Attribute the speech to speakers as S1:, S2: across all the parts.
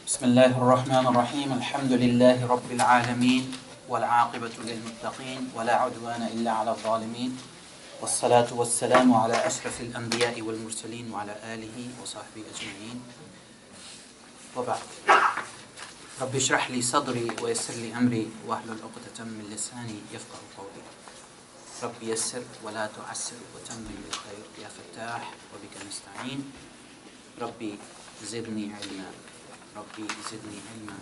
S1: بسم الله الرحمن الرحيم الحمد لله رب العالمين والعاقبة للمتقين ولا عدوان إلا على الظالمين والصلاة والسلام على أشرف الأنبياء والمرسلين وعلى آله وصحبه أجمعين وبعد رب اشرح لي صدري ويسر لي أمري واحلل عقدة من لساني يفقه قولي رب يسر ولا تعسر وتمم بالخير يا فتاح وبك نستعين ربي زدني علما ربي زدني علما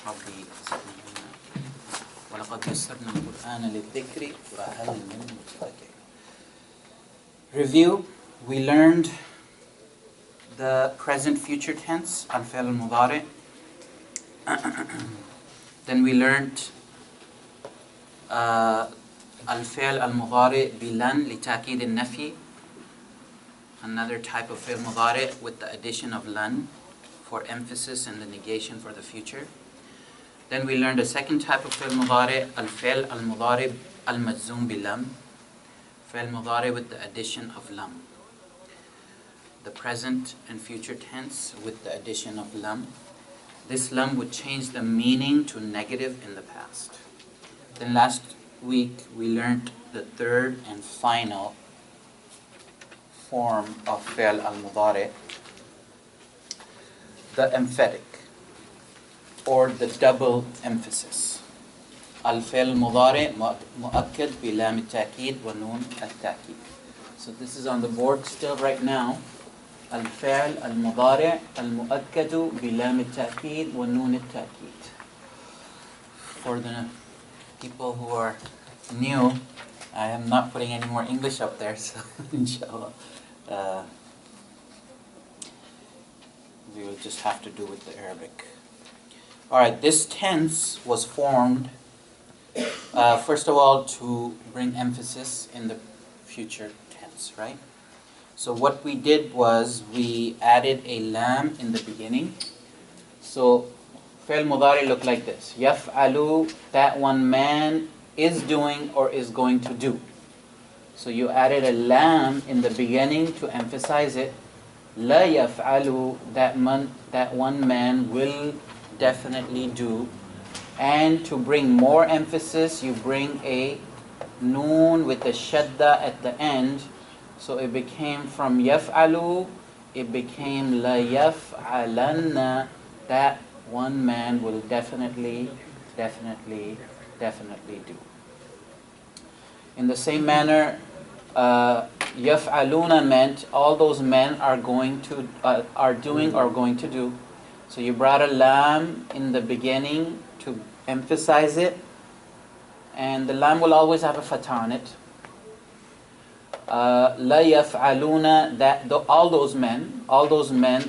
S1: ربي زدني علما ولقد يسرنا القرآن للذكر فهل من مدكر. Review. We learned the present future tense al-fi'l al-mudari. Then we learned al-fi'l al-mudari bilan li ta'kid al-nafi, another type of fi'l mudari with the addition of lan for emphasis and the negation for the future. Then we learned a second type of fi'l mudari, al-fi'l al-mudari al-majzoom bilam, fi'l mudari with the addition of lam. The present and future tense with the addition of lam. This lam would change the meaning to negative in the past. Then last week we learned the third and final form of fi'l al-mudari, the emphatic or the double emphasis. Al-fi'l al-mudari mu'akkad bi lam al-ta'kid wa nun al-ta'kid. So this is on the board still right now. Al-fi'l al-mudari al-mu'akkadu bi lam al-ta'kid wa nun al-ta'kid. For the people who are new, I am not putting any more English up there, so inshallah we will just have to do with the Arabic. Alright, this tense was formed first of all to bring emphasis in the future tense, right? So what we did was we added a lam in the beginning. So fi'l mudari looked like this. Yaf'alu, that one man is doing or is going to do. So you added a lam in the beginning to emphasize it. La yaf'alu, that one man will definitely do. And to bring more emphasis, you bring a noon with a shadda at the end. So it became from yaf'alu, it became la yaf'alanna, that one man will definitely do. In the same manner, yaf'aluna meant all those men are going to, are doing or going to do. So you brought a lam in the beginning to emphasize it, and the lam will always have a fatha on it. La yaf'aluna, that all those men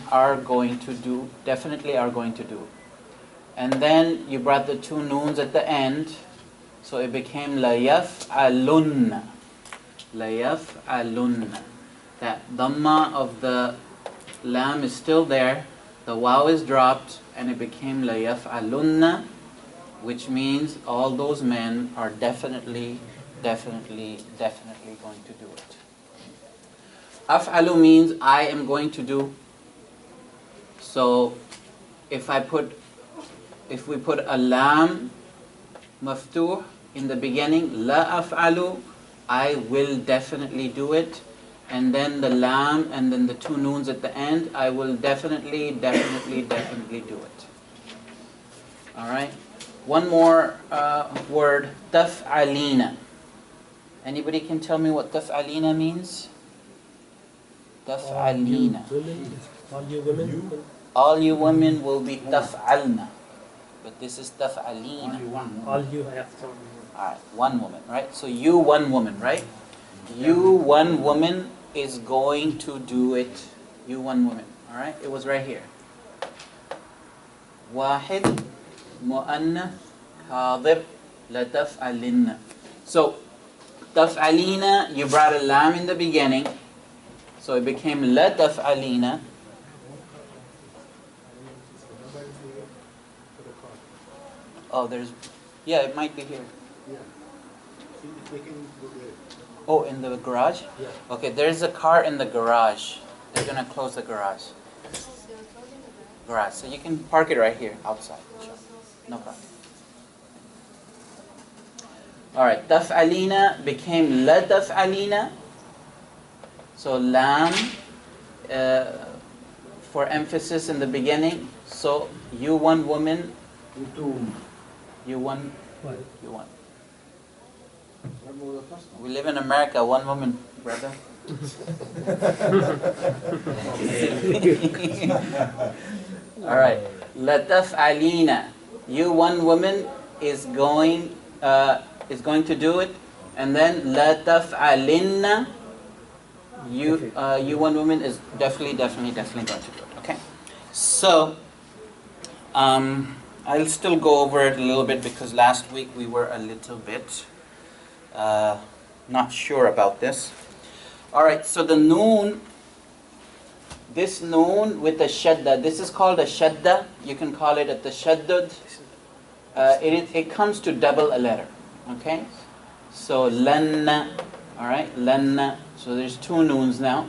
S1: are going to do, definitely are going to do. And then you brought the two noons at the end, so it became la yaf'alunna. La yaf'alunna. That dhamma of the lam is still there, the waw is dropped, and it became la yaf'alunna, which means all those men are definitely going to do it. Af'alu means I am going to do. So if we put a lam maftuh in the beginning, la af'alu, I will definitely do it, and then the lam and then the two noons at the end, I will definitely do it. Alright? One more word, taf'alina. Anybody can tell me what taf'alina means? Taf'alina. All you women will be taf'alna. But this is taf'alina.
S2: All you have to.
S1: Alright, one woman, right? So you, one woman, right? You, one woman is going to do it. You, one woman. Alright? It was right here. Wahid, mu'annath, hadir, la taf'alinna. So, taf'alina, you brought a lam in the beginning. So it became la taf'alina. Oh, yeah, it might be here. Oh, in the garage?
S3: Yeah.
S1: Okay, there's a car in the garage. They're going to close the garage. garage. So you can park it right here outside. No problem. Alright, taf'alina became la taf'alina. So lam for emphasis in the beginning. So you one woman. You one. You one. We live in America, one woman, brother. Alright. La taf'alina. You one woman is going to do it. And then la taf'alinna. You one woman is definitely going to do it. Okay? So I'll still go over it a little bit because last week we were a little bit not sure about this. Alright, so the noon, this noon with the shadda, this is called a shadda. You can call it a tashaddud. It comes to double a letter. Okay? So lanna, alright, lanna. So there's two noons now.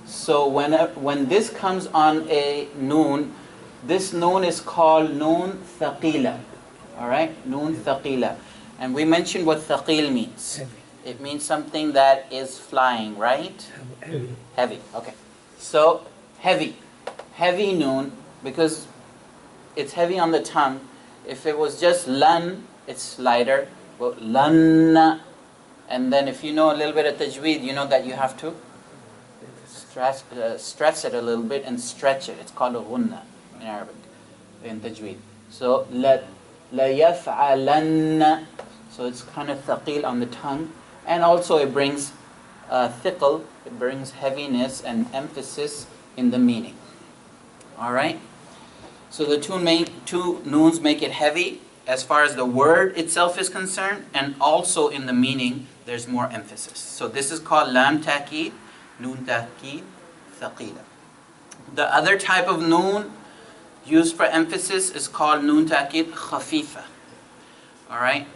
S1: So when this comes on a noon, this noon is called noon thaqila. Alright, noon thaqila. And we mentioned what thaqil means. It means something that is flying, right? Heavy. Okay. So heavy. Heavy noon, because it's heavy on the tongue. If it was just lan, it's lighter. Well, lanna. And then if you know a little bit of tajweed, you know that you have to stress it a little bit and stretch it. It's called a ghunna in Arabic, in tajweed. So la yaf'alanna. So it's kind of thaqil on the tongue. And also it brings thiql, it brings heaviness and emphasis in the meaning. Alright? So the two noons make it heavy as far as the word itself is concerned, and also in the meaning there's more emphasis. So this is called lam ta'kid, noon ta'kid, thaqila. The other type of noon used for emphasis is called noon ta'kid khafifa. Alright?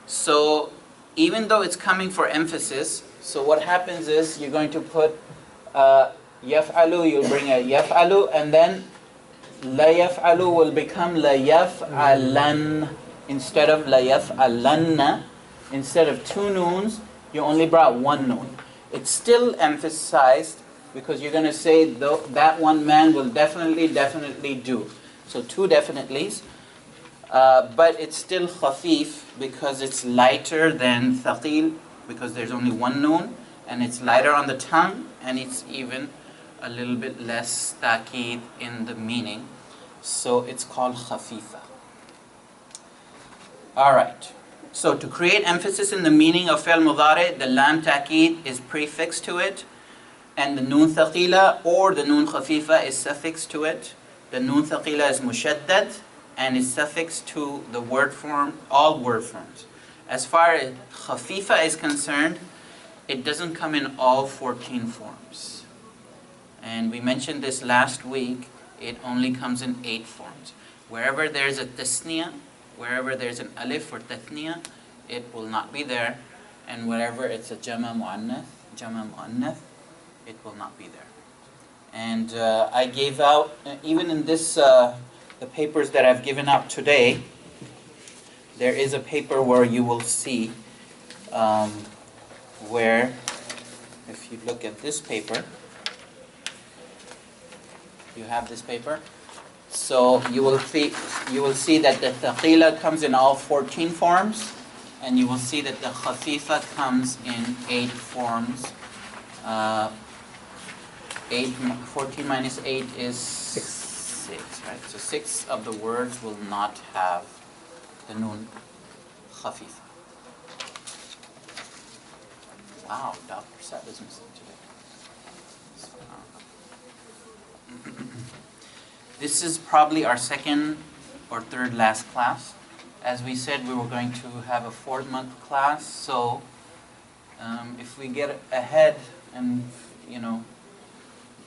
S1: So even though it's coming for emphasis, so what happens is you're going to put yaf'alu, you'll bring a yaf'alu, and then la yaf'alu will become la yaf'alan instead of la yaf'alanna. Instead of two noons, you only brought one noon. It's still emphasized because you're going to say that one man will definitely do. So two definitelys. But it's still khafif because it's lighter than thaqil because there's only one noon, and it's lighter on the tongue, and it's even a little bit less ta'kid in the meaning. So it's called khafifa. Alright. So to create emphasis in the meaning of fi'l mudari, the lam ta'kid is prefixed to it, and the noon thaqila or the noon khafifa is suffixed to it. The noon thaqila is mushaddad and is suffixed to the word form, all word forms. As far as khafifa is concerned, it doesn't come in all 14 forms. And we mentioned this last week, it only comes in 8 forms. Wherever there's a tasniya, wherever there's an alif or tathniya, it will not be there. And wherever it's a jama mu'annath, it will not be there. And I gave out, even in this, the papers that I've given out today, there is a paper where you will see where, if you look at this paper, you have this paper. So you will see that the thaqila comes in all 14 forms, and you will see that the khafifa comes in 8 forms. 14 minus 8 is 6, right? So 6 of the words will not have the noon khafifa. Wow, Dr. Sab is missing today. This is probably our second or third last class. As we said, we were going to have a 4-month class, so if we get ahead and,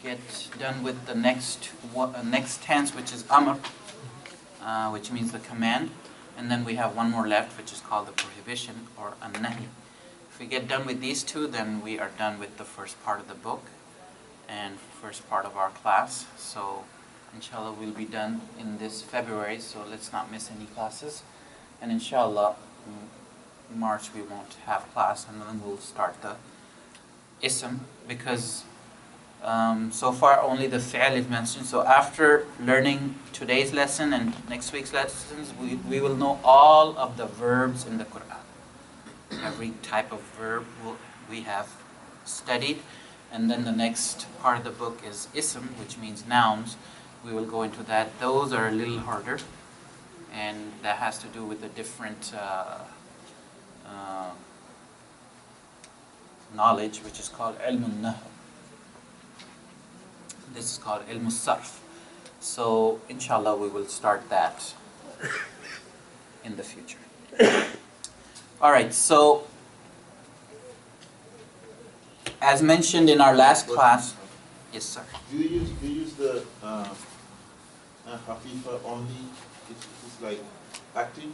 S1: get done with the next tense, which is amr, which means the command, and then we have one more left, which is called the prohibition, or an-nahi. If we get done with these two, then we are done with the first part of the book and first part of our class. So Inshallah, we'll be done in this February, so let's not miss any classes. And inshallah, in March we won't have class, and then we'll start the ism, because so far only the fi'l is mentioned. So after learning today's lesson and next week's lessons, we will know all of the verbs in the Quran. Every type of verb we have studied. And then the next part of the book is ism, which means nouns. We will go into that. Those are a little harder, and that has to do with the different knowledge, which is called ilm al-nahr. This is called ilm al-sarf. So inshallah we will start that in the future. Alright, so as mentioned in our last class, yes sir.
S2: Do you use the Hafifa only? It's like active?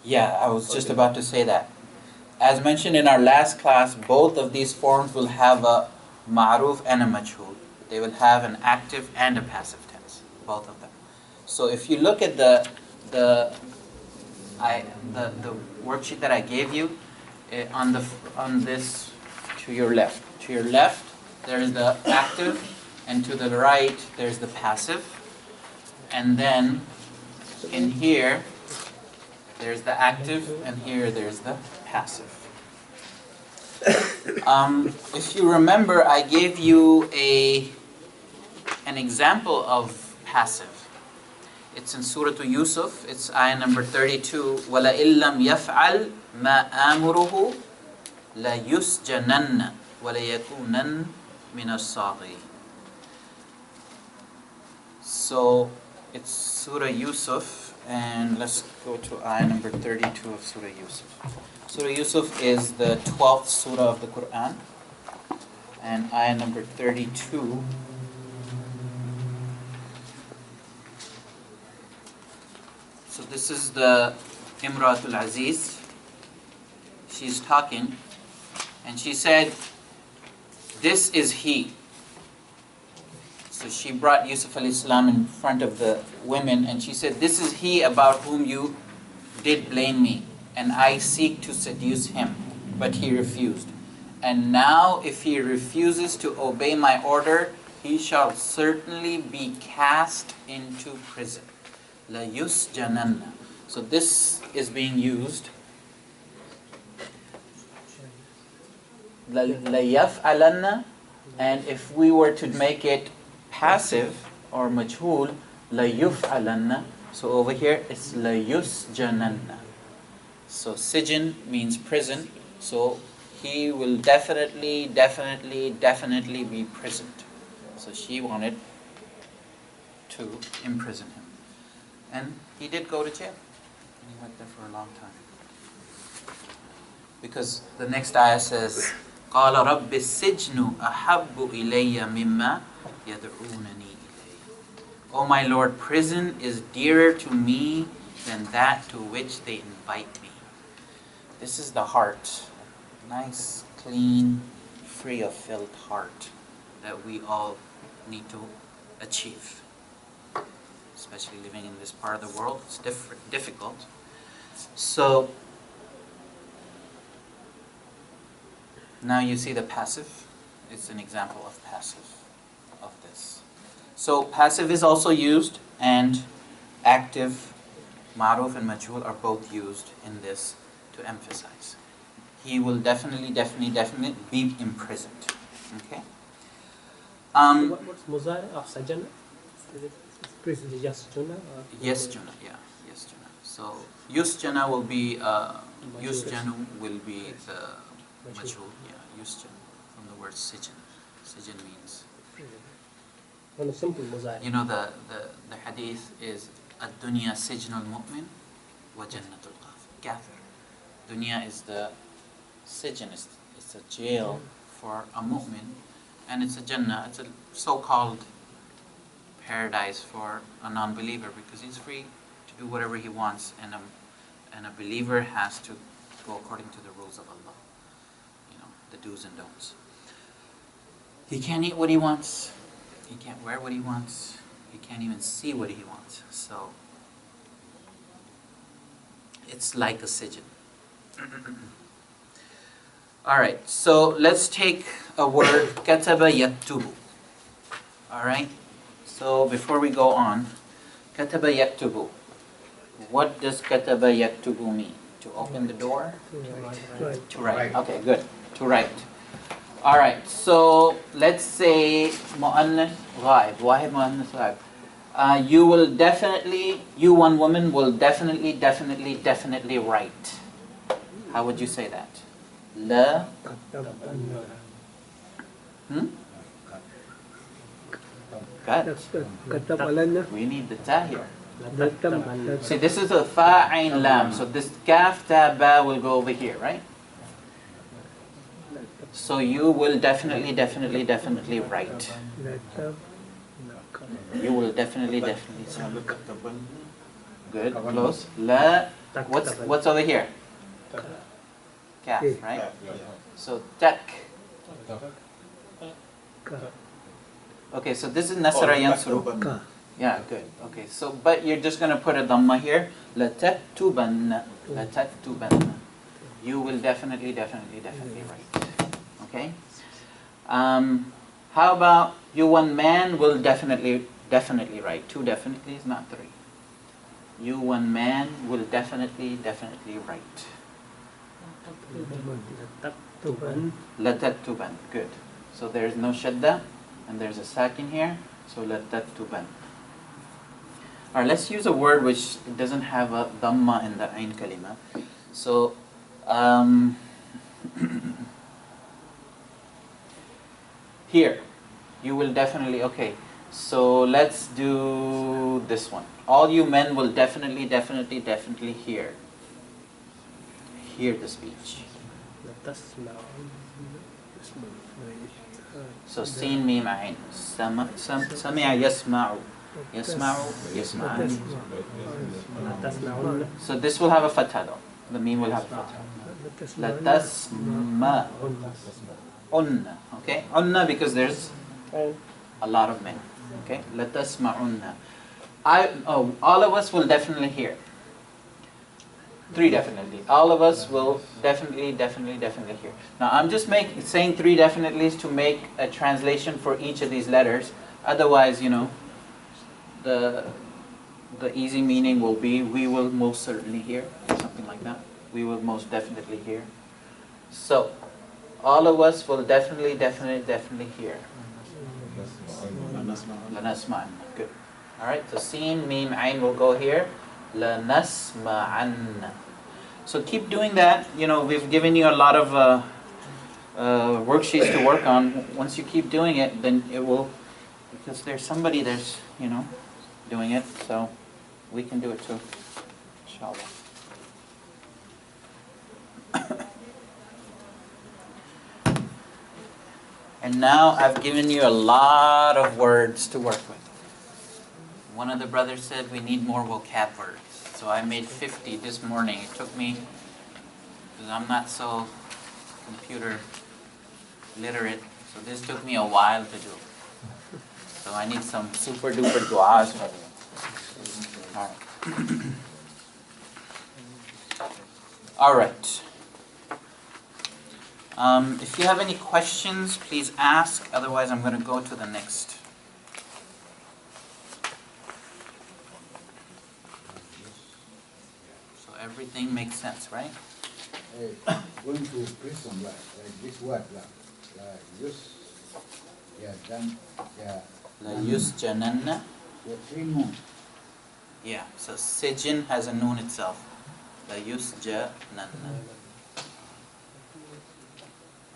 S1: Yeah, I was just about to say that. As mentioned in our last class, both of these forms will have a ma'ruf and a majhul. They will have an active and a passive tense, both of them. So if you look at the worksheet that I gave you, on this to your left. To your left, there is the active, and to the right, there's the passive. And then in here, there's the active, and here there's the passive. If you remember, I gave you an example of passive. It's in Surah Yusuf. It's ayah number 32. وَلَئِن لَّمْ يَفْعَلْ مَا آمُرُهُ لَيُسْجَنَنَّ وَلَيَكُونَنَّ مِنَ الصَّاغِرِينَ. So it's Surah Yusuf, and let's go to ayah number 32 of Surah Yusuf. Surah Yusuf is the 12th surah of the Quran, and ayah number 32. So this is the Imratul Aziz. She's talking, and she said, "This is he." So she brought Yusuf alayhi salam in front of the women, and she said, "This is he about whom you did blame me, and I seek to seduce him, but he refused. And now if he refuses to obey my order, he shall certainly be cast into prison." La yusjananna. So this is being used. La yaf'alanna, and if we were to make it passive or majhul, la yuf'alanna. So over here it's la yusjananna. So sijn means prison. So he will definitely be prisoned. So she wanted to imprison him. And he did go to jail. And he went there for a long time. Because the next ayah says, قَالَ رَبِّ السِّجْنُ أَحَبُّ إِلَيَّ مِمَّا يَدْعُونَنِي إِلَيْهِ. Oh my Lord, prison is dearer to me than that to which they invite me. This is the heart. Nice, clean, free of filth heart that we all need to achieve. Especially living in this part of the world, it's difficult. So now you see the passive. It's an example of passive of this. So passive is also used, and active, ma'ruf and majhul are both used in this to emphasize. He will definitely be imprisoned. Okay.
S3: What's muzari of sajana? Prison is just juna?
S1: Yes, juna. Yeah, yes, juna. So yusjana will be yusjanu will be the majhul. Yeah, yusjan from the word sijn. Sijn means.
S3: On a simple muzari.
S1: You know the hadith is ad-dunya sijnul mu'min wa jannatul kafir. Dunya is the sijn, it's a jail for a mu'min, and it's a jannah, it's a so-called paradise for a non-believer, because he's free to do whatever he wants, and a believer has to go according to the rules of Allah. You know, the do's and don'ts. He can't eat what he wants. He can't wear what he wants. You can't even see what he wants. So it's like a sijin. Alright, so let's take a word, kataba yaktubu. Alright, so before we go on, kataba yaktubu. What does kataba yaktubu mean? To open the door?
S3: Right.
S1: To write. Okay, good. To write. Alright, so let's say mu'annas ghaib. Why mu'annas ghaib? You will definitely, you one woman will definitely write. How would you say that? La. Cut. We need the ta here. See, this is a fa ain lam. So this kaf ta ba will go over here, right? So you will definitely write. You will definitely good, close. La. What's over here? Kaf, right? So tak. Okay, so this is nasra yansuru. Yeah, good. Okay, so but you're just gonna put a dhamma here. La taktubanna. La taktubanna. You will definitely write. Okay. How about you one man will definitely write. Two definitely is not three. You one man will definitely write. La taktuban. Good. So there's no shadda and there's a sakin here. So la taktuban. Alright, let's use a word which doesn't have a dhamma in the ain kalima. So here, you will definitely, okay, so let's do this one. All you men will definitely hear the speech. So sin mim ain. Sami'a yasma'u. Yasma'u. So this will have a fatha though. The mim will have a fatha. La tasma. Unna, okay? Unna because there's a lot of men. Okay? La tasma'unna. All of us will definitely hear. Three definitely. All of us will definitely hear. Now I'm just saying three definitelys to make a translation for each of these letters. Otherwise, you know, the easy meaning will be we will most certainly hear, something like that. We will most definitely hear. So all of us will definitely hear. Lanasma'an. Good. Alright, so sin, mim, ain will go here. Lanasma'an. So keep doing that. You know, we've given you a lot of worksheets to work on. Once you keep doing it, then it will, because there's somebody there's, you know, doing it. So we can do it too. Inshallah. And now I've given you a lot of words to work with. One of the brothers said we need more vocab words. So I made 50 this morning. It took me, because I'm not so computer literate, so this took me a while to do. So I need some super duper du'as from you. All right. If you have any questions, please ask. Otherwise, I'm going to go to the next. So everything makes sense, right?
S4: Going to prison, like this word, like use, yeah, then, yeah.
S1: La yusjananna.
S4: Yeah, 3 noon.
S1: Yeah, so sijin has a noon itself. La yusjananna.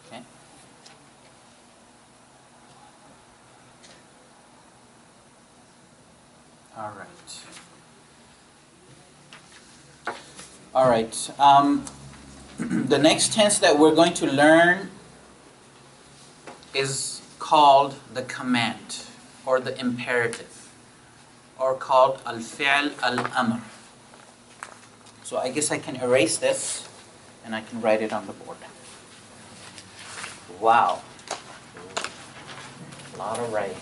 S1: Okay. All right. All right. The next tense that we're going to learn is called the command or the imperative, or called al-fi'l al-amr. So I guess I can erase this and I can write it on the board. Wow. A lot of writing.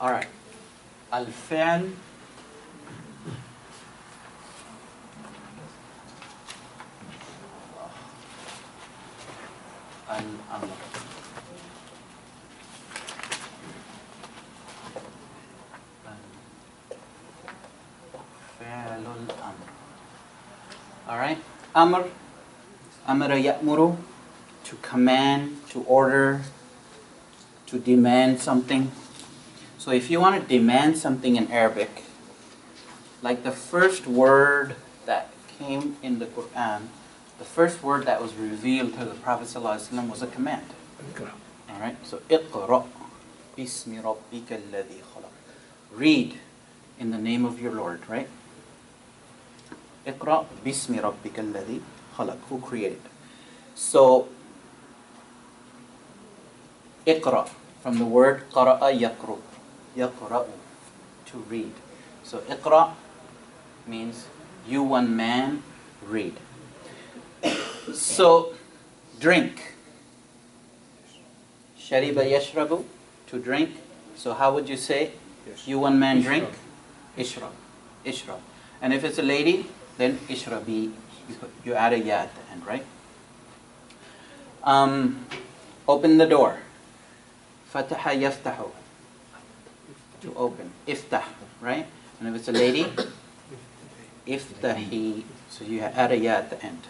S1: Alright. Al-fi'l al-amr. Al-fi'l al-amr. Alright. Amr. Amara ya'muru. To command, to order, to demand something. So if you want to demand something in Arabic, like the first word that came in the Quran, the first word that was revealed to the Prophet ﷺ was a command. Alright, so Iqra bismi rabbika alladhi khalaq. Read in the name of your Lord, right? Iqra bismi rabbika alladhi khalaq. Who created? So, Iqra, from the word qara'a yaqru. Yaqra'u, to read. So Iqra means you one man read. So drink. Shariba yashrabu, to drink. So how would you say you one man drink? Ishrab. Ishrab. And if it's a lady, then ishrabi. You add a ya at the end, right? Open the door. Fataha yaftahu, to open. Iftah, right? And if it's a lady, iftahi. So you add a ya at the end.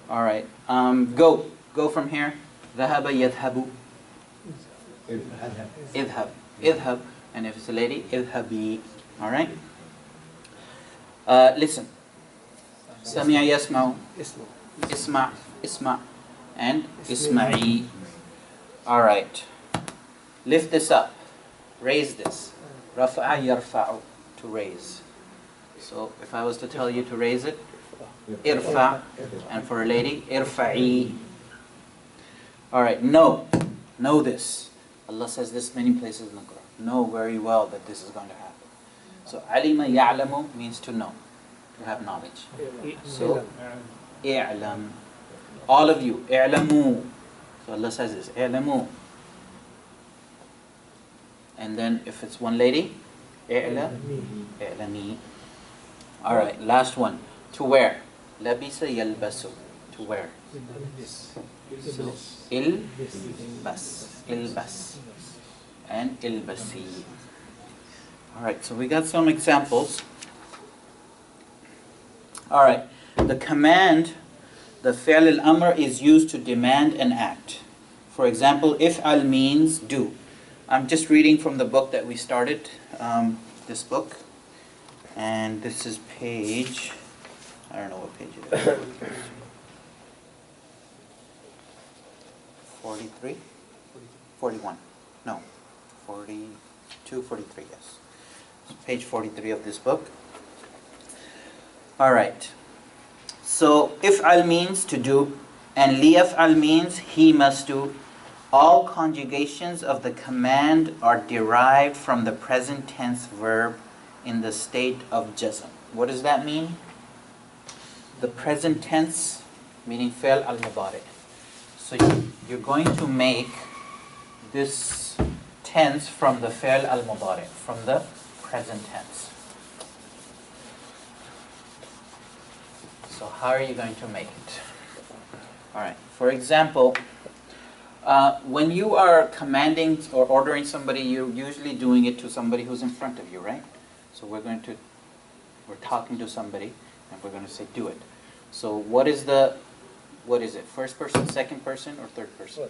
S1: All right. Go. Go from here. Dhahaba yadhabu. Idhab. Idhab. And if it's a lady, idhabi. All right. Listen. Sami'a yasma'u. Isma'. Isma'. And isma'i. All right. Lift this up. Raise this. Rafa'a yarfa'u, to raise. So if I was to tell you to raise it, irfa'. And for a lady, irfa'i. Alright, know. Know this. Allah says this many places in the Quran. Know very well that this is going to happen. So alima ya'lamu means to know, to have knowledge. So i'lam. All of you, i'lamu. So Allah says this, i'lamu. And then if it's one lady, i'lami. All right, last one. To wear. Labisa yalbasu. To wear. So ilbas. Ilbas. And ilbasi. All right, so we got some examples. All right, the command, the fi'l al-amr is used to demand an act. For example, if'al means do. I'm just reading from the book that we started, this book. And this is page, I don't know what page it is. 43? 41. No, 42, 43, yes. So page 43 of this book. Alright. So, if'al means to do, and liyaf'al means he must do. All conjugations of the command are derived from the present tense verb in the state of jazm. What does that mean? The present tense, meaning fi'l al-mudari. So you're going to make this tense from the fi'l al-mudari, from the present tense. So how are you going to make it? Alright, for example, when you are commanding or ordering somebody, you're usually doing it to somebody who's in front of you, right? So we're talking to somebody, and we're going to say, do it. So what is it? First person, second person, or third person?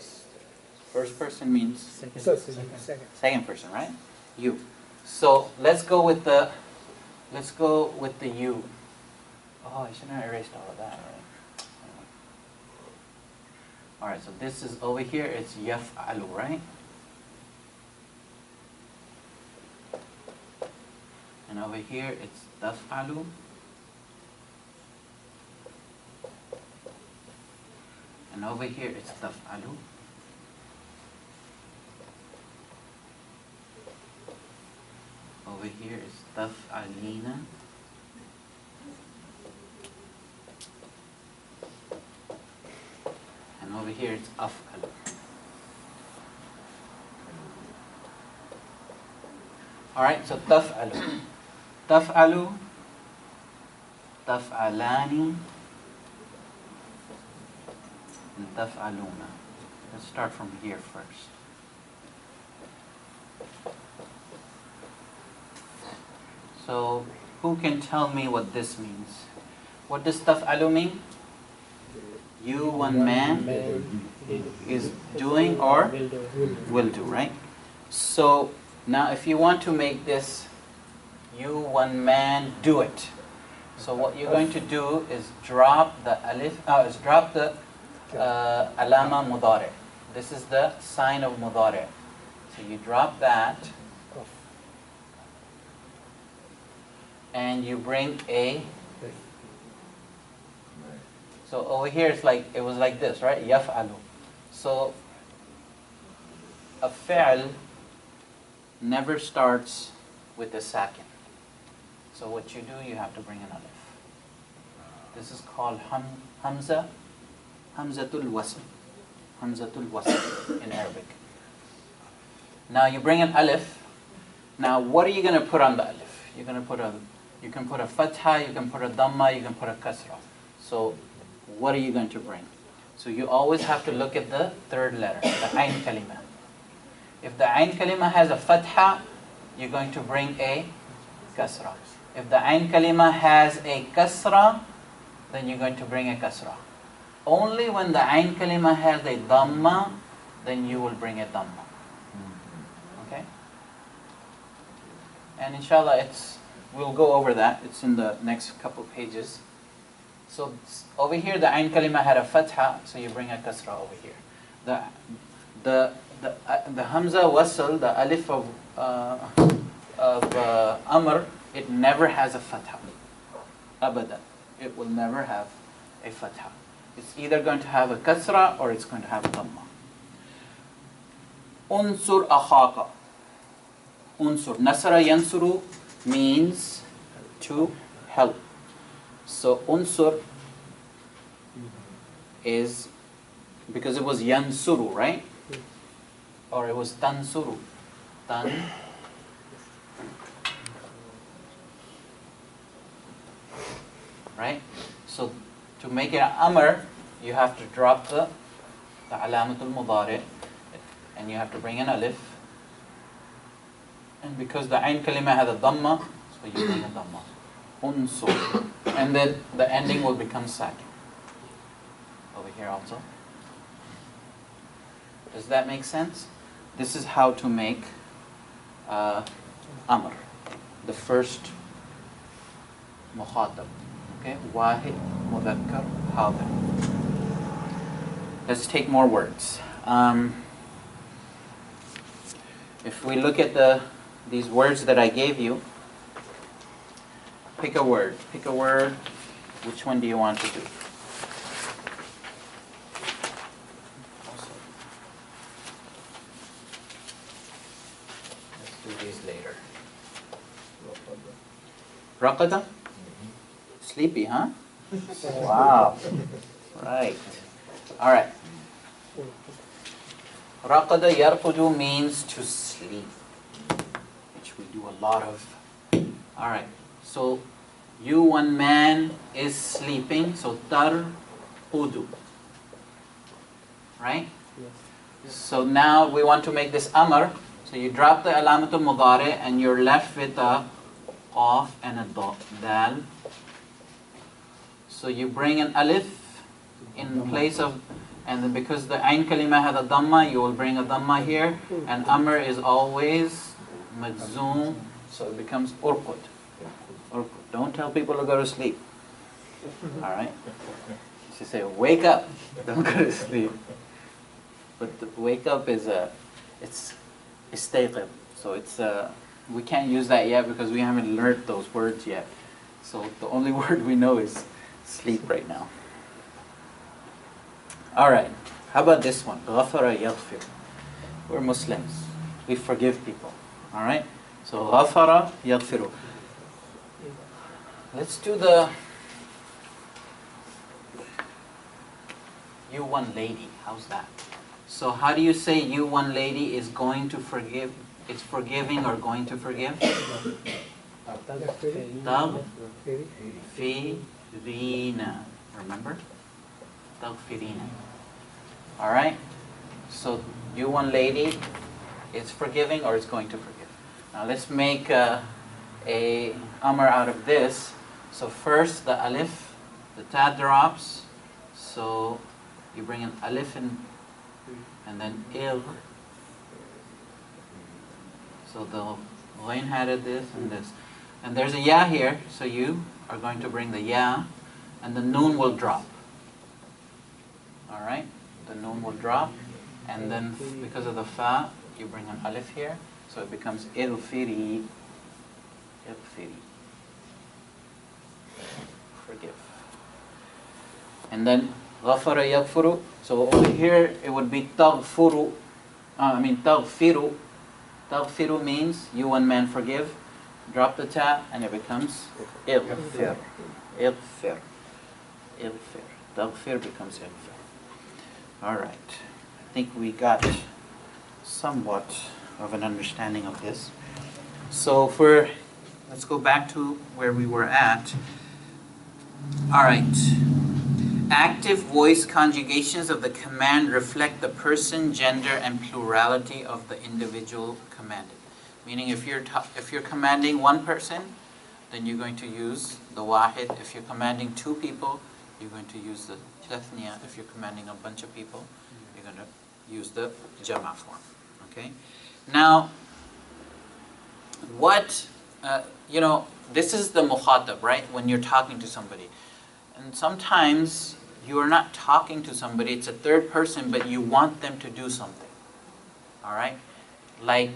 S1: First person means? Second person, right? You. So let's go with the you. Oh, I shouldn't have erased all of that, right? Alright, so this is over here, it's yaf'alu, right? And over here, it's taf'alu. And over here, it's taf'alu. Over here, it's taf'alina. And over here, it's af'alu. Alright, so taf'alu. Taf'alu, taf'alani, and taf'aluna. Let's start from here first. So, who can tell me what this means? What does taf'alu mean? You, one man, is doing or will do, right? So, now if you want to make this, you, one man, do it. So what you're going to do is drop the alif, drop the alama mudari. This is the sign of mudari. So you drop that, and you bring a. So over here it's like, it was like this, right? Yaf'alu. So a fi'l never starts with a sakin. So what you do, you have to bring an alif. This is called hamza, hamzatul wasl. Hamzatul wasl in Arabic. Now you bring an alif. Now what are you going to put on the alif? You're going to put you can put a fatha, you can put a dhamma, you can put a kasra. So what are you going to bring? So you always have to look at the third letter, the ayn kalima. If the ayn kalima has a fatha, you're going to bring a kasra. If the ayn kalima has a kasra, then you're going to bring a kasra. Only when the ayn kalima has a dhamma, then you will bring a dhamma. Okay? And inshallah, we'll go over that. It's in the next couple pages. So over here, the ayn kalima had a fatha, so you bring a kasra over here. The hamza wasl, the alif of amr, it never has a fatha. Abadan. It will never have a fatha. It's either going to have a kasra or it's going to have a dhamma. Unsur akhaka. Unsur. Nasara yansuru means to help. So unsur is, because it was yansuru, right? Or it was tansuru. Right? So to make it an amr, you have to drop the alamatul mudari, and you have to bring an alif. And because the ayn kalima had a dhamma, so you bring a dhamma. Unsur. And then the ending will become sakin. Over here also. Does that make sense? This is how to make amr, the first mukhatab. Okay, wahid, mudhakkar, hadir. Let's take more words. If we look at these words that I gave you, pick a word. Pick a word. Which one do you want to do? Let's do these later. Raqada? Sleepy, huh? Wow. Right. All right. Raqada yarqudu means to sleep, which we do a lot of. All right. So, you, one man, is sleeping. So, tarqudu. Right? Yes. So now we want to make this amr. So you drop the alamatul mudari and you're left with a qaf and a dal. So you bring an alif in place of, and then because the ayn kalima had a dhamma, you will bring a dhamma here, and amr is always majzoom, so it becomes urqud. Urqud. Don't tell people to go to sleep. Alright? She say, wake up, don't go to sleep. But the wake up is it's istayqib. So it's we can't use that yet because we haven't learned those words yet. So the only word we know is sleep right now. Alright, how about this one? Ghafara yaghfir. We're Muslims. We forgive people. Alright? So ghafara yaghfiru. Let's do the you one lady. How's that? So how do you say you one lady is going to forgive It's forgiving or going to forgive. Taghfirina. Remember? Taghfirina. Alright? So you one lady, it's forgiving or it's going to forgive. Now let's make a amr out of this. So first the alif, the ta drops. So you bring an alif in and then il. So the ghain had this and this. And there's a ya here, so you are going to bring the ya and the noon will drop. Alright? The noon will drop. And then because of the fa, you bring an alif here. So it becomes ilfiri. Ilfiri. Forgive. And then ghafara yaghfuru. So over here it would be taghfuru. Taghfiru. Taghfiru means you one man forgive. Drop the ta and it becomes ighfir. Ighfir. Ighfir. Taghfir becomes ighfir. Alright. I think we got somewhat of an understanding of this. So let's go back to where we were at. Alright. Active voice conjugations of the command reflect the person, gender, and plurality of the individual commanded. Meaning if you're commanding one person, then you're going to use the wahid. If you're commanding two people, you're going to use the tathniya. If you're commanding a bunch of people, you're going to use the jama form. Okay? Now, this is the mukhatab, right? When you're talking to somebody. And sometimes you are not talking to somebody, it's a third person, but you want them to do something. Alright? Like,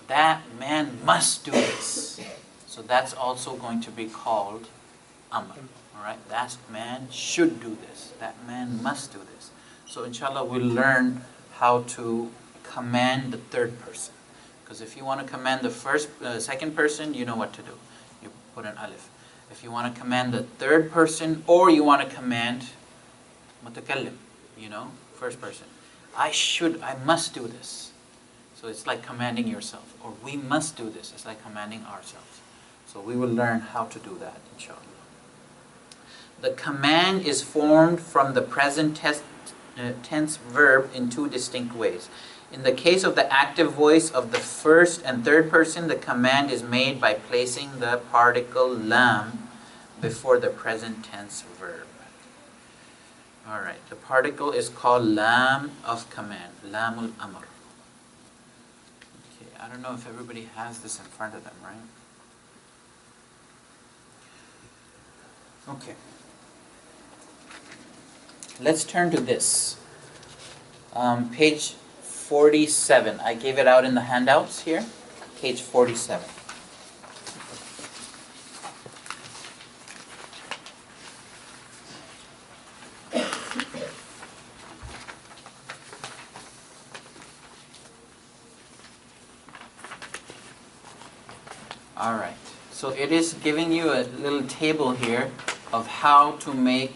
S1: that man must do this. So that's also going to be called amr. Alright? That man should do this. That man must do this. So inshallah we'll learn how to command the third person. Because if you want to command the second person, you know what to do. You put an alif. If you want to command the third person, or you want to command mutakallim, first person. I must do this. So it's like commanding yourself. Or we must do this. It's like commanding ourselves. So we will learn how to do that, inshallah. The command is formed from the present tense verb in two distinct ways. In the case of the active voice of the first and third person, the command is made by placing the particle lam before the present tense verb. Alright, the particle is called lam of command, lamul amr. Okay, I don't know if everybody has this in front of them, right? Okay. Let's turn to this. Page 47. I gave it out in the handouts here. Page 47. Alright. So it is giving you a little table here of how to make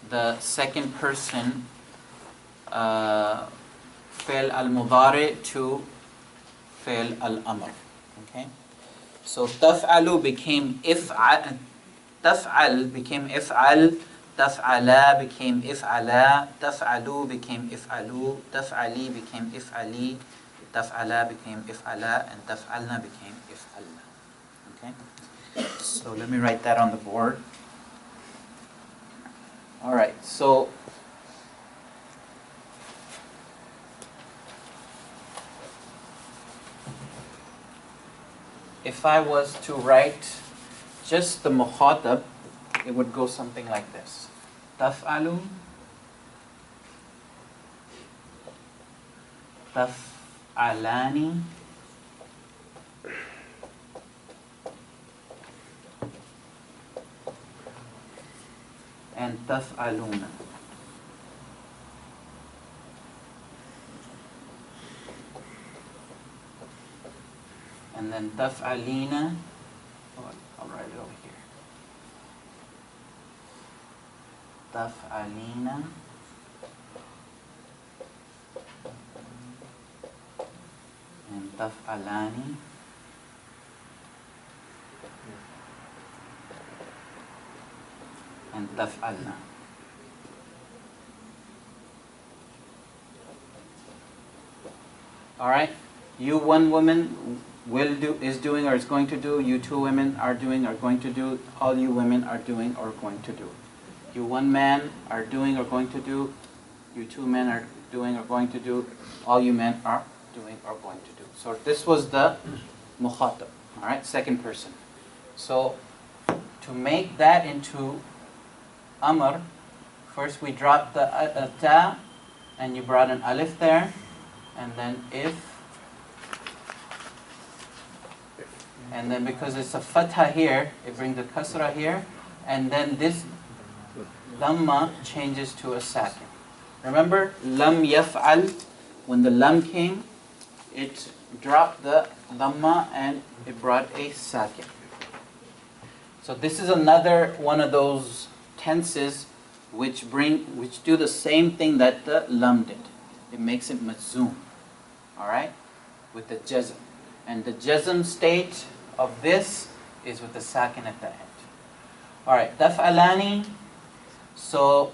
S1: the second person fi'l al-mudari to fi'l al-amr. Okay? So taf'alu became if'al, taf'al became if'al, taf'ala became if'ala, taf'alu became if'alu, taf'ali became if'ali, taf'ala became if'ala, and taf'alna became if'alna. Okay? So let me write that on the board. Alright, so if I was to write just the mukhatab, it would go something like this. Taf'alu, taf'alani, and taf'aluna. And then taf'alina, I'll write it over here. Taf'alina, and taf'alani, and taf'alna. All right, you one woman is doing or is going to do. You two women are doing or going to do. All you women are doing or going to do. You one man are doing or going to do. You two men are doing or going to do. All you men are doing or going to do. So this was the mukhatab. All right, second person. So to make that into amr, first we dropped the ta, and you brought an alif there, and then if, and then because it's a fatha here, it brings the kasra here, and then this dhamma changes to a sakin. Remember, lam yaf'al, when the lam came, it dropped the dhamma and it brought a sakin. So this is another one of those tenses which do the same thing that the lam did. It makes it majzoom, all right, with the jazm. And the jazm state of this is with the sakin at the end. All right, taf'alani. So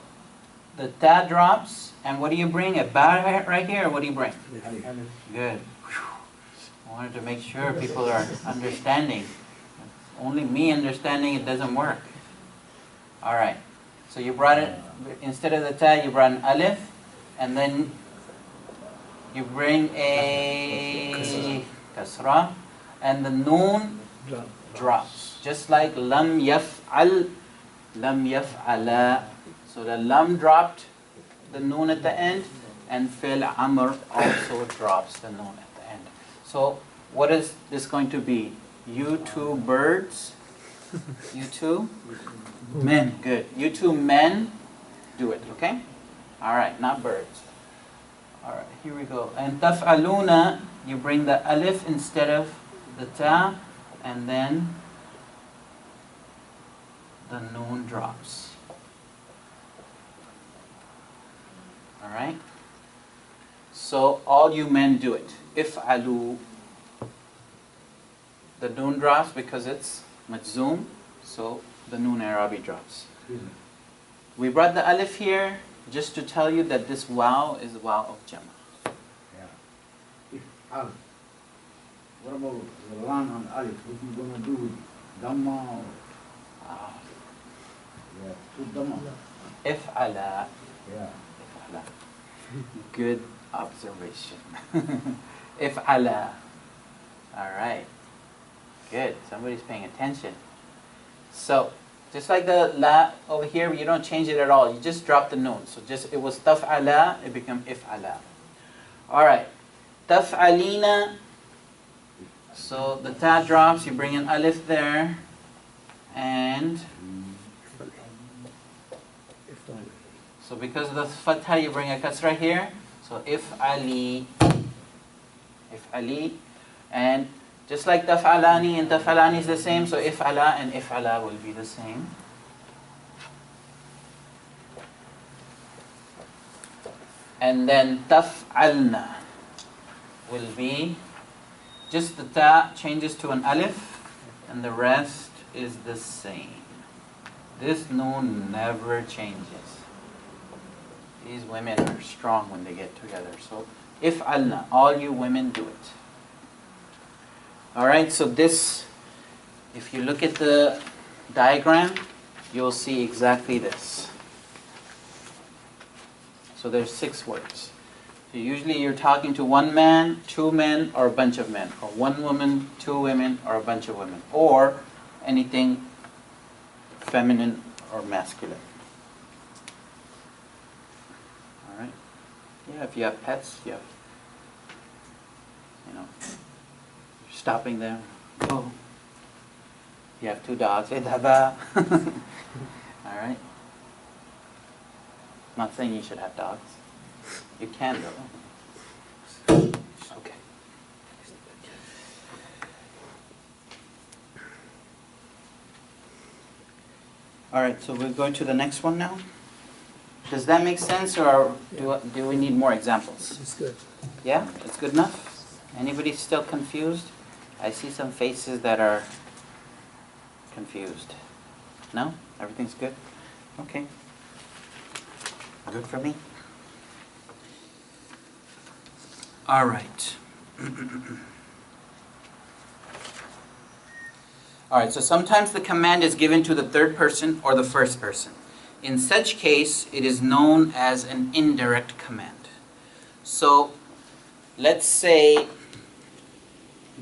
S1: the ta drops, and what do you bring? A ba right here, or what do you bring? Good. I wanted to make sure people are understanding. Only me understanding it doesn't work. All right. So you brought it, instead of the ta, you brought an alif, and then you bring a kasra, and the noon drops. Just like lam yaf'al, lam yaf'ala. So the lam dropped the noon at the end, and fil amr also drops the noon at the end. So what is this going to be? You two birds, you two men, good. You two men, do it, okay? All right, not birds. All right, here we go. And taf'aluna, you bring the alif instead of the ta, and then the noon drops. All right? So all you men do it. If'alu. The noon drops because it's majzoom, so the noon Arabi drops. We brought the alif here just to tell you that this waw is waw of jama.
S4: Yeah. If what about the lam and alif? What you gonna do with dhamma? Yeah, put dhamma.
S1: If'ala.
S4: Yeah.
S1: If'ala. Good observation. If'ala. All right. Good. Somebody's paying attention. So, just like the la over here, you don't change it at all. You just drop the noon. So it was taf'ala, it became if'ala. All right. Taf'alina. So the ta drops, you bring an alif there, and so because of the fatha, you bring a kasra here. So if'ali, if'ali, and just like taf'alani and taf'alani is the same, so if'ala and if'ala will be the same. And then taf'alna will be, just the ta changes to an alif, and the rest is the same. This noon never changes. These women are strong when they get together. So if'alna, all you women do it. All right, so this, if you look at the diagram, you'll see exactly this. So there's 6 words. So usually you're talking to one man, 2 men, or a bunch of men, or one woman, 2 women, or a bunch of women, or anything feminine or masculine. All right. Yeah, if you have pets, you have, stopping them. Oh. You have 2 dogs. Idhaba. All right. Not saying you should have dogs. You can though. Okay. All right. So we're going to the next one now. Does that make sense, or do we need more examples?
S3: It's good.
S1: Yeah, it's good enough. Anybody still confused? I see some faces that are confused. No? Everything's good? Okay. Good for me. All right. All right, so sometimes the command is given to the third person or the first person. In such case, it is known as an indirect command. So, let's say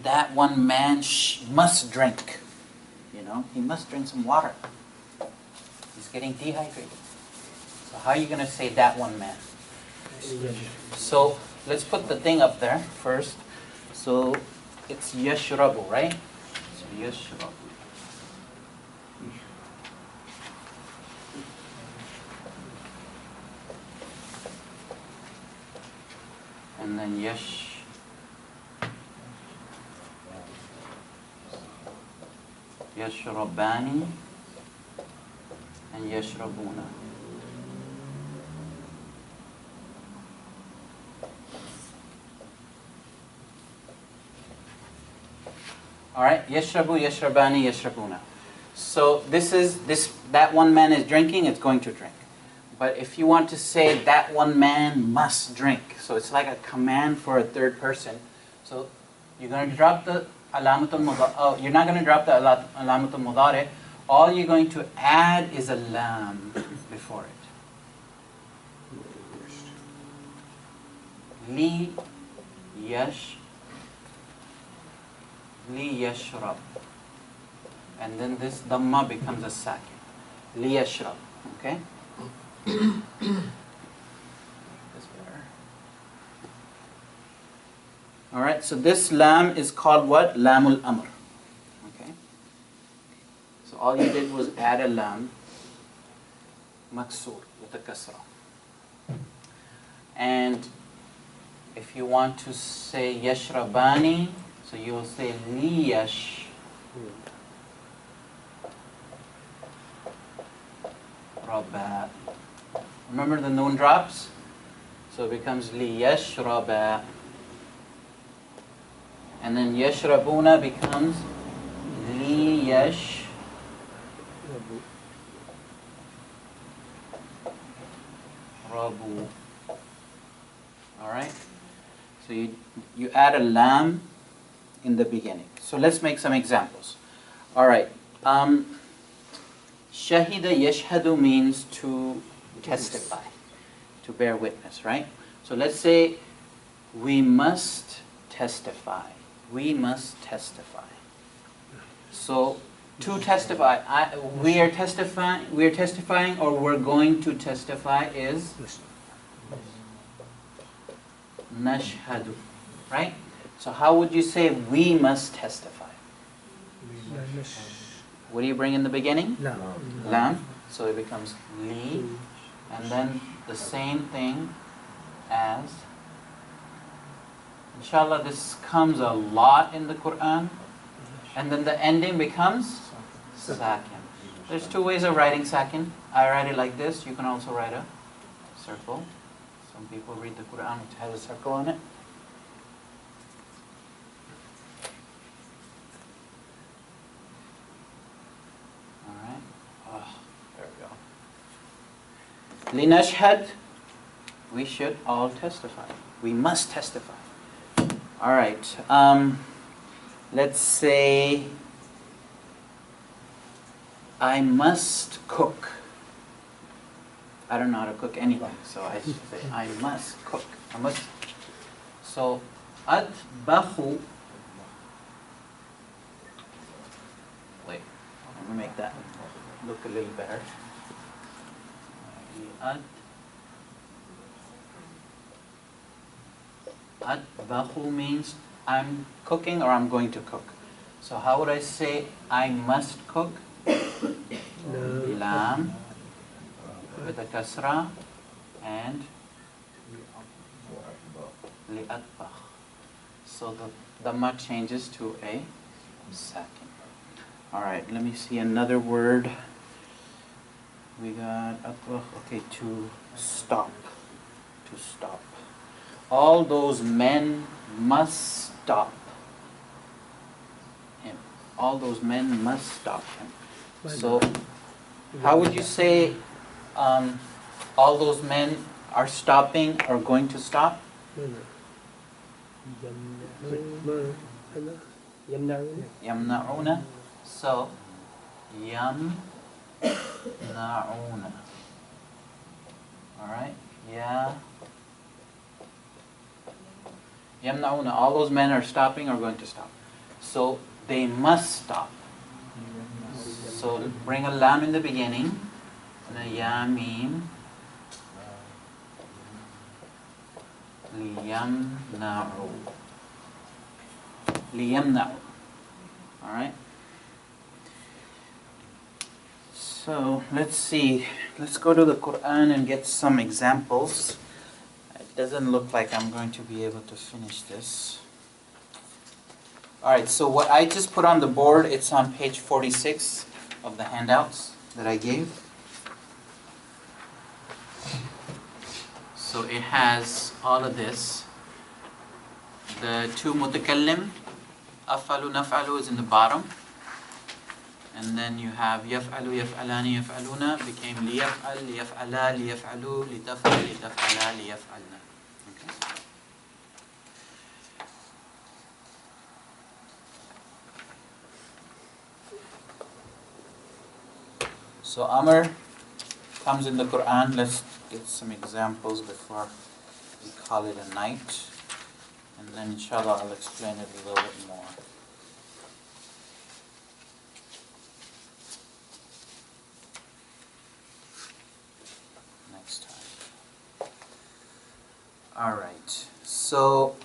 S1: that one man must drink. You know, he must drink some water. He's getting dehydrated. So how are you going to say that one man? So let's put the thing up there first. So it's yashrabu, right? So yashrabu. And then yashrabani and yashrabuna. All right, yashrabu, yashrabani, yashrabuna. So that one man is drinking, it's going to drink. But if you want to say that one man must drink, so it's like a command for a third person. So you're going to drop the alamatul mudari. Oh, you're not going to drop the alamatul mudari. All you're going to add is a lam before it. Li yashrab. And then this dhamma becomes a sakin. Li yashrab. Okay? This better. Alright, so this lam is called what? Lamul amr. Okay? So all you did was add a lam, maksur, with a kasra. And if you want to say yashrabani, so you will say li yash. Rabba. Remember the noon drops? So it becomes li yashraba. And then yashrabuna becomes li yash. Rabu. Alright? So you add a lam in the beginning. So let's make some examples. Alright. Shahida yashhadu means to testify, to bear witness, right? So let's say we must testify. We must testify. So to testify, we are testifying or we're going to testify is nashhadu, right? So how would you say we must testify? What do you bring in the beginning? Lam. So it becomes li. And then the same thing as, inshallah, this comes a lot in the Quran. And then the ending becomes sakin. There's two ways of writing sakin. I write it like this. You can also write a circle. Some people read the Quran which has a circle on it. Linashhad, we should all testify. We must testify. All right. Let's say I must cook. I don't know how to cook anything, so I should say I must cook. I must. So atbakhu. Wait, let me make that look a little better. Atbakhu means I'm cooking or I'm going to cook. So how would I say I must cook? Lam with a kasra and li'atbakh. So the dhamma changes to a sakin. Alright, let me see another word. We got atbakh, okay, to stop. To stop. All those men must stop him. All those men must stop him. So, how would you say all those men are stopping or going to stop? Yamna'una. So, yamna'una. Alright? Yeah. Yamna'una. All those men are stopping or going to stop. So, they must stop. So, bring a lam in the beginning. And a ya mim. Liyamna'u. Liyamna'u. Alright? So, let's see. Let's go to the Quran and get some examples. It doesn't look like I'm going to be able to finish this. Alright, so what I just put on the board, it's on page 46 of the handouts that I gave. So it has all of this. The two mutakallim, afalu, naf'alu is in the bottom. And then you have yaf'alu, yaf'alani, yaf'aluna became liyaf'al, liyaf'ala, liyaf'alu, litaf'al, litaf'ala, liyaf'alna. Okay. So Amr comes in the Quran. Let's get some examples before we call it a night. And then inshallah I'll explain it a little bit more. Next time. Alright. So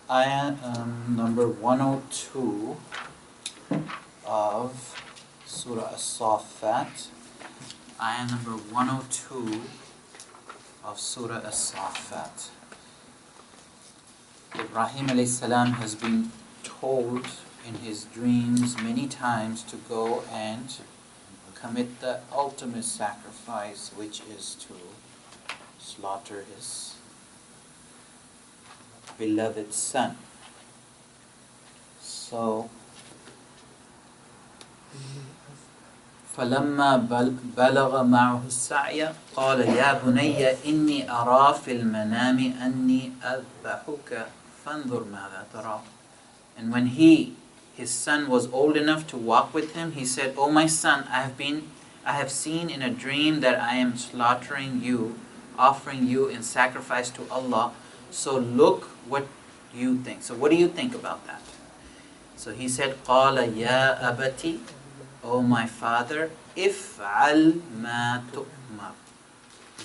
S1: ayah number 102 of Surah As-Saffat. Ayah number 102 of Surah As-Saffat. Ibrahim alayhi salam has been told in his dreams many times to go and commit the ultimate sacrifice, which is to slaughter his beloved son. So فلما بلغ معه السعي قال يا بني إني أرى في المنام أني أذبحك فانظر ماذا ترى. And when his son was old enough to walk with him, he said, "Oh my son, I have seen in a dream that I am slaughtering you, offering you in sacrifice to Allah. So look what you think." So what do you think about that? So he said, قال يا أبتي, "O my father, if'al ma tu'mar."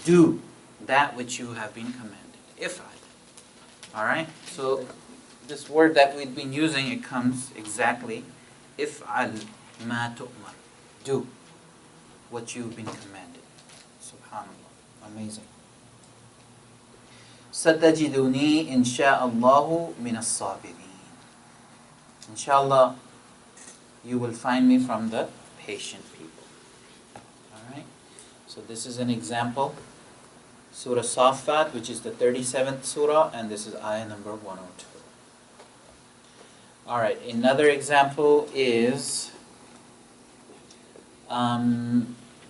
S1: Do that which you have been commanded. If'al. Alright? So this word that we've been using, it comes exactly. If'al ma tu'mar. Do what you've been commanded. Subhanallah. Amazing. Satajiduni insha'Allahu min as-sabirin. Inshallah, you will find me from the patient people. Alright? So this is an example. Surah Saffat, which is the 37th surah, and this is ayah number 102. Alright, another example is,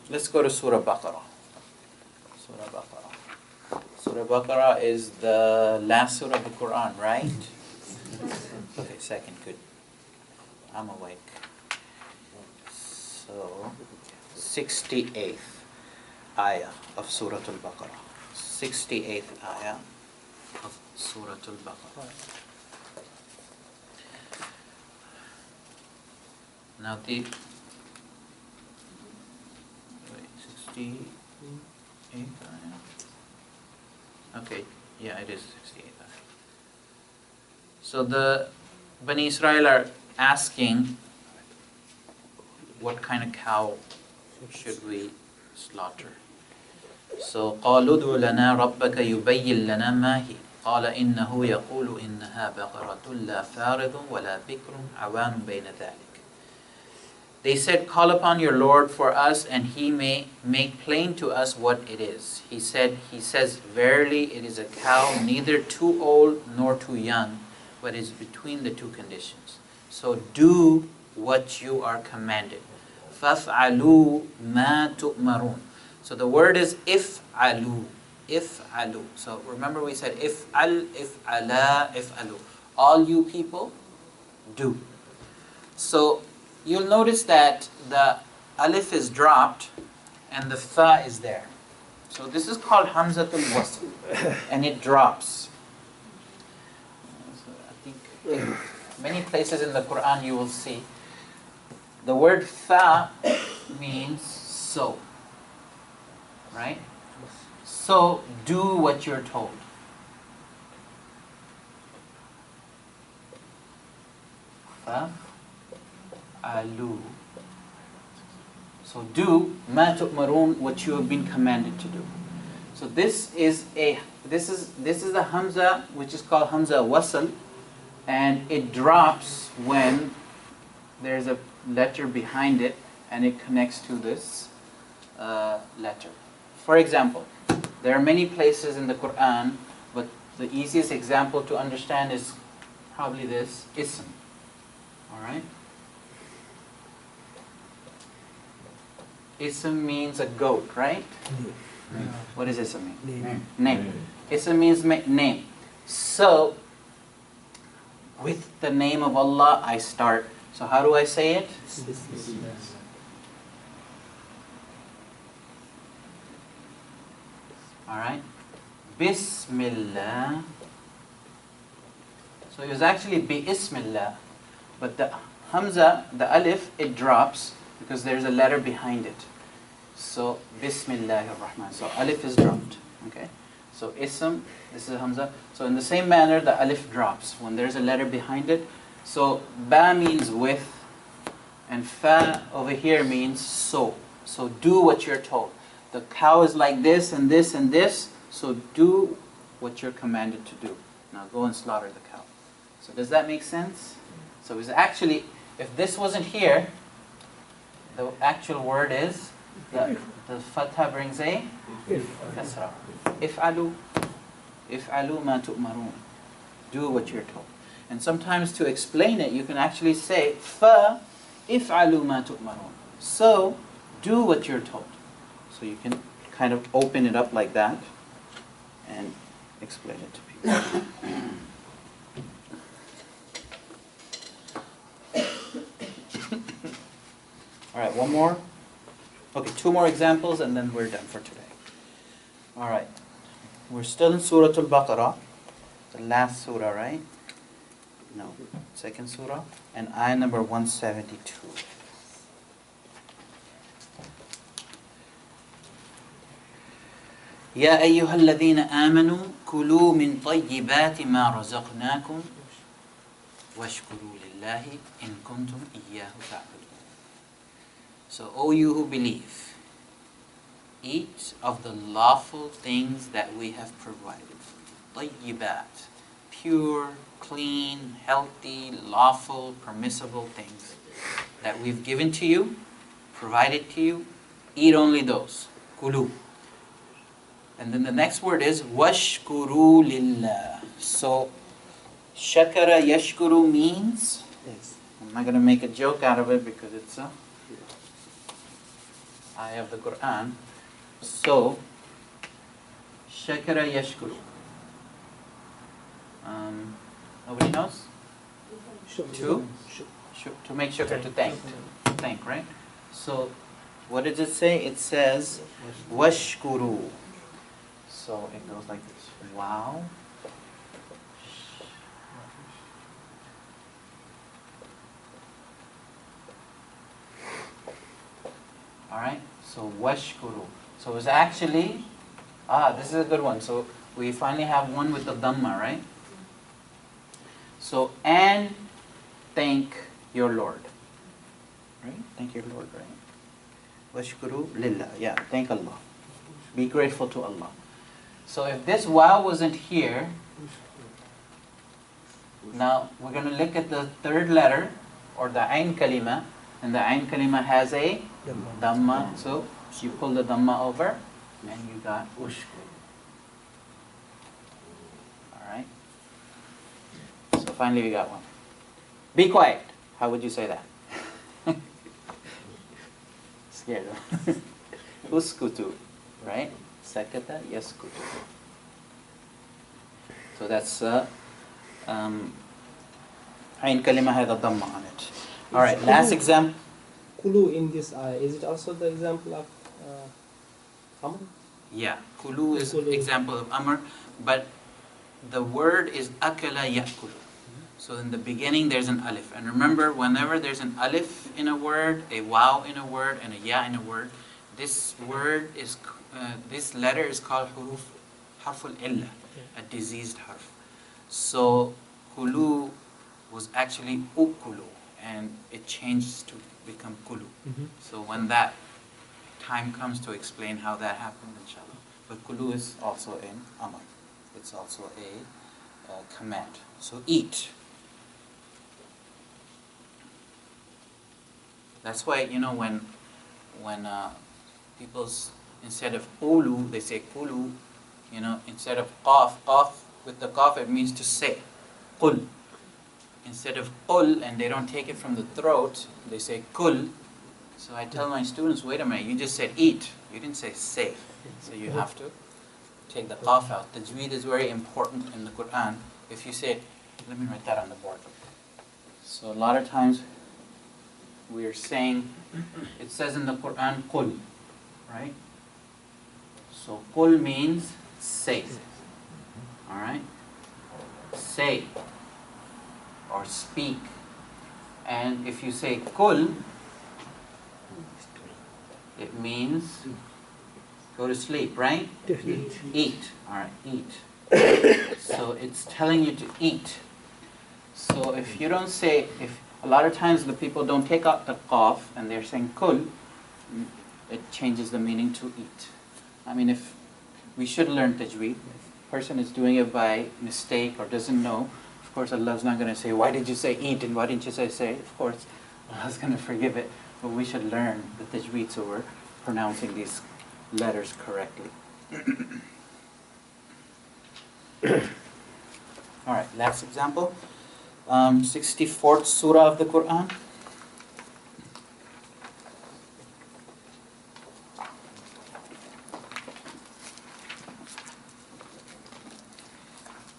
S1: let's go to Surah Baqarah. Surah Baqarah. Surah Baqarah is the last surah of the Quran, right? Okay, second, good. I'm awake. So, 68th ayah of Surah Al-Baqarah. 68th ayah of Surah Al-Baqarah. Now the 68th ayah. Okay, yeah, it is 68th ayah. So the Bani Israel are asking, what kind of cow should we slaughter? So قالوا ادع لنا ربك يبين لنا ما هي قال إنه يقول إنها بقرة لا فارض ولا بكر عوان بين ذلك. They said, call upon your Lord for us, and he may make plain to us what it is. He says, verily it is a cow, neither too old nor too young, but is between the two conditions. So do what you are commanded. فَافْعَلُوا مَا تُؤْمَرُونَ. So the word is if'alu. If'alu. So remember we said if'al, if'ala, if'alu. All you people, do. So you'll notice that the alif is dropped and the fa is there. So this is called hamzatul wasl, and it drops. So I think in many places in the Quran you will see the word fa means so, right? So do what you're told. Fa alu. So do ma tu'marun, what you have been commanded to do. So this is the hamza, which is called hamza wasl, and it drops when there's a letter behind it and it connects to this letter. For example, there are many places in the Quran, but the easiest example to understand is probably this ism. All right. Ism means a goat, right? What does ism mean? Name. Ism means name. So, with the name of Allah, I start. So how do I say it? All right. Bismillah. So it was actually bi-ismillah, but the hamza, the alif, it drops because there's a letter behind it. So Bismillahir Rahman. So alif is dropped. Okay. So ism, this is hamza. So in the same manner, the alif drops when there's a letter behind it. So ba means with, and fa over here means so. So do what you're told. The cow is like this and this and this. So do what you're commanded to do. Now go and slaughter the cow. So does that make sense? So it's actually, if this wasn't here, the actual word is, the fatha brings a kasra. If'alu. If'alu ma tu'marun. Do what you're told. And sometimes to explain it, you can actually say, fa if'alu ma tu'marun. So, do what you're told. So you can kind of open it up like that and explain it to people. All right, one more. Okay, two more examples and then we're done for today. All right. We're still in Surah Al-Baqarah, the last surah, right? No, second surah, and ayah number 172. يا أيها الذين آمنوا كلوا من طيبات ما رزقناكم واشكروا لله إن كنتم إياه تعبدون. So, O you who believe, eat of the lawful things that we have provided for you. طيبات, pure, clean, healthy, lawful, permissible things that we've given to you, provided to you. Eat only those. Kulu. And then the next word is washkuru lillah. So, shakara yashkuru means, I'm not going to make a joke out of it because it's a ayah of the Quran. So, shakara yashkuru. Nobody knows? To make shukr, to thank. To thank, right? So, what does it say? It says, washkuru. So, it goes like this. Wow. Alright, so washkuru. So it's actually, this is a good one. So we finally have one with the dhamma, right? So, and thank your Lord. Right? Thank your Lord, right? Washkuru lillah. Yeah, thank Allah. Be grateful to Allah. So if this wow wasn't here, now we're going to look at the third letter, or the ain kalima, And the ayn kalima has a dhamma, so you pull the dhamma over and you got ushku. Alright? So finally we got one. Be quiet. How would you say that? Scared. Uskutu. Right? Sakata yaskutu. So that's ayn kalima has a dhamma on it. Alright, last example.
S3: Kulu in this ayah, is it also the example of Amr?
S1: Yeah, kulu is
S3: Kulu.
S1: example of amr, but the word is akala yakulu. So in the beginning there's an alif. And remember, whenever there's an alif in a word, a waw in a word, and a ya in a word, this word is, this letter is called harful illa, a diseased harf. So kulu was actually ukulu, and it changed to become kulu. So when that time comes to explain how that happened, inshallah. But kulu is also in amr. It's also a command. So eat. That's why, you know, when people, instead of ulu, they say kulu, you know, instead of qaf, with the qaf it means to say, qul. Instead of qul, and they don't take it from the throat, they say kul. So I tell my students, wait a minute, you just said eat. You didn't say say. So you have to take the qaf out. The tajweed is very important in the Quran. If you say, let me write that on the board. So a lot of times we are saying, it says in the Quran, qul, right? So qul means say. Alright? Say or speak. And if you say kul, it means go to sleep, right? Eat. Alright, eat. So it's telling you to eat. So if you don't say, if a lot of times the people don't take out the qaf and they're saying kul, it changes the meaning to eat. I mean, if we should learn tajweed, person is doing it by mistake or doesn't know, of course Allah's not going to say, why did you say eat and why didn't you say say? Of course, Allah's going to forgive it. But we should learn the tajweed so we're pronouncing these letters correctly. Alright, last example. 64th surah of the Quran.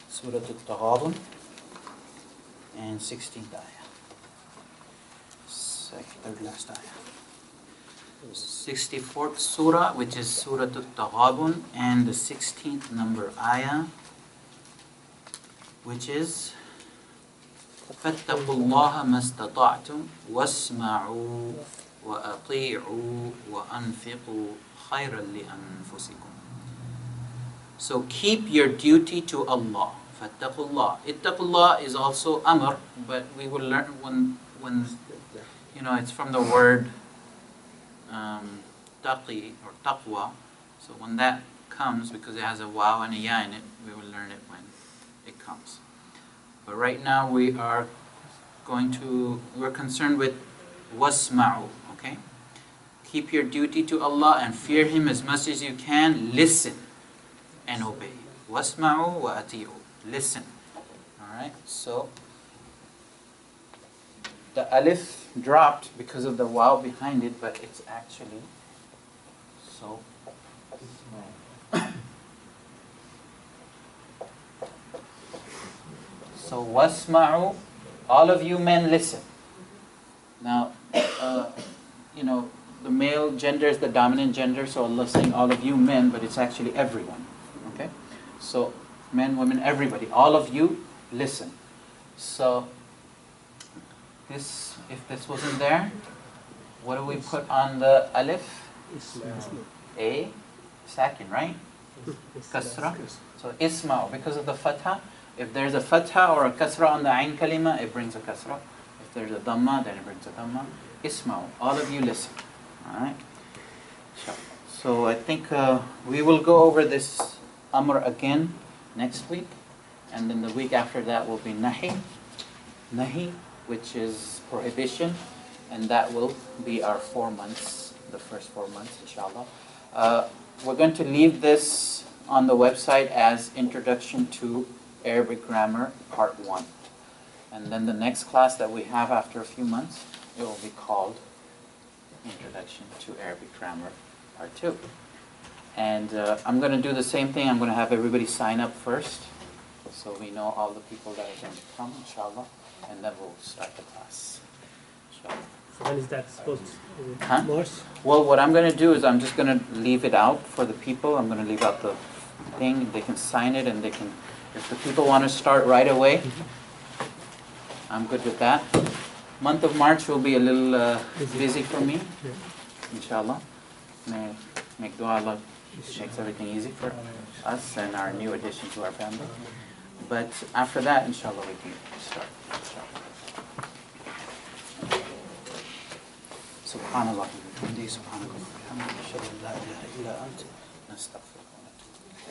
S1: Surah Al-Taghabun and 16th ayah. Third last ayah. 64th surah, which is Surah Al-Taghabun, and the 16th number ayah, which is فَاتَّقُوا اللَّهَ مَا اسْتَطَعْتُمْ وَاسْمَعُوا وَأَطِيعُوا وَأَنْفِقُوا خَيْرًا لِأَنفُسِكُمْ. So keep your duty to Allah. Fattaqullah. Ittaqullah is also amr, but we will learn when you know, it's from the word taqi or taqwa. So when that comes, because it has a waw and a ya in it, we will learn it when it comes. But right now we're concerned with wasma'u, okay? Keep your duty to Allah and fear Him as much as you can. Listen and obey. Wasma'u wa ati'u. Listen. Alright, so the alif dropped because of the waw behind it, but it's actually so. So wasma'u, all of you men listen. Now, you know, the male gender is the dominant gender, so Allah's saying all of you men, but it's actually everyone. Okay? So men, women, everybody, all of you listen. So this, if this wasn't there, what do we put on the alif? A sakin, right? Kasra. So isma'u, because of the fatha. If there's a fatha or a kasra on the ayn kalima, it brings a kasra. If there's a dhamma, then it brings a dhamma. Isma'u, all of you listen. Alright? So I think we will go over this amr again next week. And then the week after that will be nahi. Nahi, which is prohibition. and that will be our 4 months, the first 4 months, inshallah. We're going to leave this on the website as Introduction to Arabic Grammar Part 1. And then the next class that we have after a few months, it will be called Introduction to Arabic Grammar Part 2. And I'm going to do the same thing. I'm going to have everybody sign up first, so we know all the people that are going to come, inshallah, and then we'll start the class, inshallah.
S3: When is that supposed to
S1: Huh?
S3: March?
S1: Well, what I'm going to do is I'm just going to leave it out for the people. I'm going to leave out the thing. They can sign it, and they can, if the people want to start right away, I'm good with that. Month of March will be a little busy for me, inshallah. May make dua Allah makes everything easy for us and our new addition to our family. But after that, inshallah, we can start. Inshallah. سبحان الله وبحمده سبحانك اللهم وبحمدك أشهد أن لا إله إلا أنت نستغفرك ونتوب إليك